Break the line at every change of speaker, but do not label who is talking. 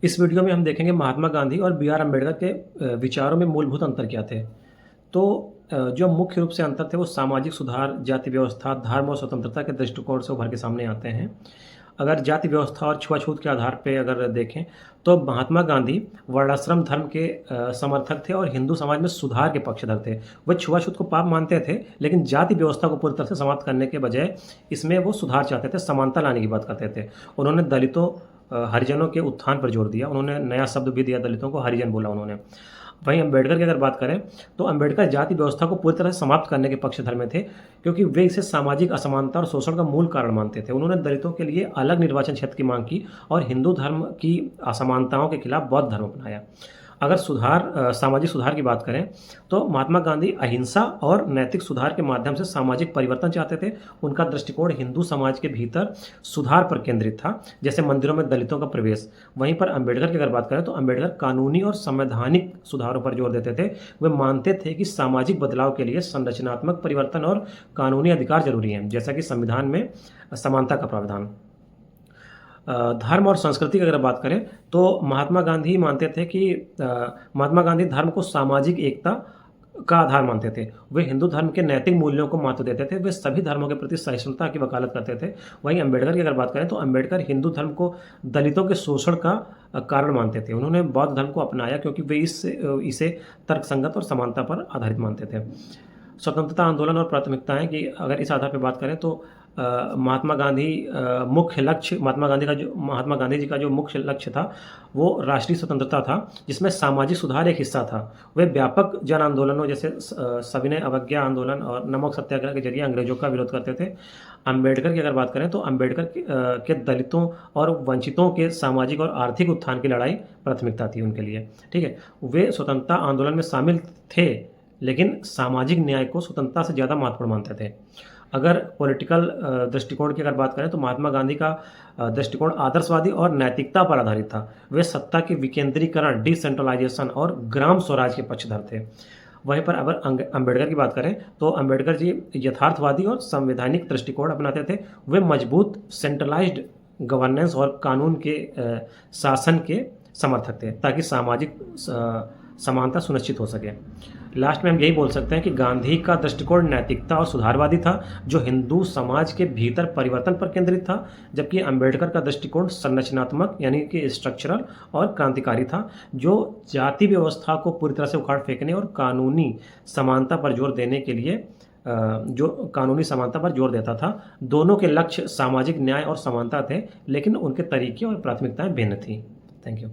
इस वीडियो में हम देखेंगे महात्मा गांधी और बी आर अम्बेडकर के विचारों में मूलभूत अंतर क्या थे। तो जो मुख्य रूप से अंतर थे वो सामाजिक सुधार, जाति व्यवस्था, धर्म और स्वतंत्रता के दृष्टिकोण से उभर के सामने आते हैं। अगर जाति व्यवस्था और छुआछूत के आधार पर अगर देखें तो महात्मा गांधी वर्णाश्रम धर्म के समर्थक थे और हिंदू समाज में सुधार के पक्षधर थे। वह छुआछूत को पाप मानते थे, लेकिन जाति व्यवस्था को पूरी तरह से समाप्त करने के बजाय इसमें वो सुधार चाहते थे, समानता लाने की बात करते थे। उन्होंने दलितों हरिजनों के उत्थान पर जोर दिया। उन्होंने नया शब्द भी दिया, दलितों को हरिजन बोला उन्होंने। वहीं अम्बेडकर की अगर बात करें तो अम्बेडकर जाति व्यवस्था को पूरी तरह से समाप्त करने के पक्षधर में थे, क्योंकि वे इसे सामाजिक असमानता और शोषण का मूल कारण मानते थे। उन्होंने दलितों के लिए अलग निर्वाचन क्षेत्र की मांग की और हिंदू धर्म की असमानताओं के खिलाफ बौद्ध धर्म अपनाया। अगर सामाजिक सुधार की बात करें तो महात्मा गांधी अहिंसा और नैतिक सुधार के माध्यम से सामाजिक परिवर्तन चाहते थे। उनका दृष्टिकोण हिंदू समाज के भीतर सुधार पर केंद्रित था, जैसे मंदिरों में दलितों का प्रवेश। वहीं पर अम्बेडकर की अगर बात करें तो अम्बेडकर कानूनी और संवैधानिक सुधारों पर जोर देते थे। वे मानते थे कि सामाजिक बदलाव के लिए संरचनात्मक परिवर्तन और कानूनी अधिकार जरूरी हैं, जैसा कि संविधान में समानता का प्रावधान। धर्म और संस्कृति की अगर बात करें तो महात्मा गांधी मानते थे कि महात्मा गांधी धर्म को सामाजिक एकता का आधार मानते थे। वे हिंदू धर्म के नैतिक मूल्यों को महत्व देते थे। वे सभी धर्मों के प्रति सहिष्णुता की वकालत करते थे। वहीं अम्बेडकर की अगर बात करें तो अम्बेडकर हिंदू धर्म को दलितों के शोषण का कारण मानते थे। उन्होंने बौद्ध धर्म को अपनाया क्योंकि वे इसे तर्कसंगत और समानता पर आधारित मानते थे। स्वतंत्रता आंदोलन और प्राथमिकताएं की अगर इस आधार पर बात करें तो महात्मा गांधी जी का जो मुख्य लक्ष्य था वो राष्ट्रीय स्वतंत्रता था, जिसमें सामाजिक सुधार एक हिस्सा था। वे व्यापक जन आंदोलनों जैसे सविनय अवज्ञा आंदोलन और नमक सत्याग्रह के जरिए अंग्रेजों का विरोध करते थे। अम्बेडकर की अगर बात करें तो अम्बेडकर के दलितों और वंचितों के सामाजिक और आर्थिक उत्थान की लड़ाई प्राथमिकता थी उनके लिए। ठीक है, वे स्वतंत्रता आंदोलन में शामिल थे, लेकिन सामाजिक न्याय को स्वतंत्रता से ज़्यादा महत्वपूर्ण मानते थे। अगर पॉलिटिकल दृष्टिकोण की अगर बात करें तो महात्मा गांधी का दृष्टिकोण आदर्शवादी और नैतिकता पर आधारित था। वे सत्ता के विकेंद्रीकरण, डिसेंट्रलाइजेशन और ग्राम स्वराज के पक्षधर थे। वहीं पर अगर अम्बेडकर की बात करें तो अम्बेडकर जी यथार्थवादी और संवैधानिक दृष्टिकोण अपनाते थे। वे मजबूत सेंट्रलाइज्ड गवर्नेंस और कानून के शासन के समर्थक थे, ताकि सामाजिक समानता सुनिश्चित हो सके। लास्ट में हम यही बोल सकते हैं कि गांधी का दृष्टिकोण नैतिकता और सुधारवादी था, जो हिंदू समाज के भीतर परिवर्तन पर केंद्रित था, जबकि अम्बेडकर का दृष्टिकोण संरचनात्मक यानी कि स्ट्रक्चरल और क्रांतिकारी था, जो जाति व्यवस्था को पूरी तरह से उखाड़ फेंकने और कानूनी समानता पर जोर देता था। दोनों के लक्ष्य सामाजिक न्याय और समानता थे, लेकिन उनके तरीके और प्राथमिकताएं भिन्न थी। Thank you.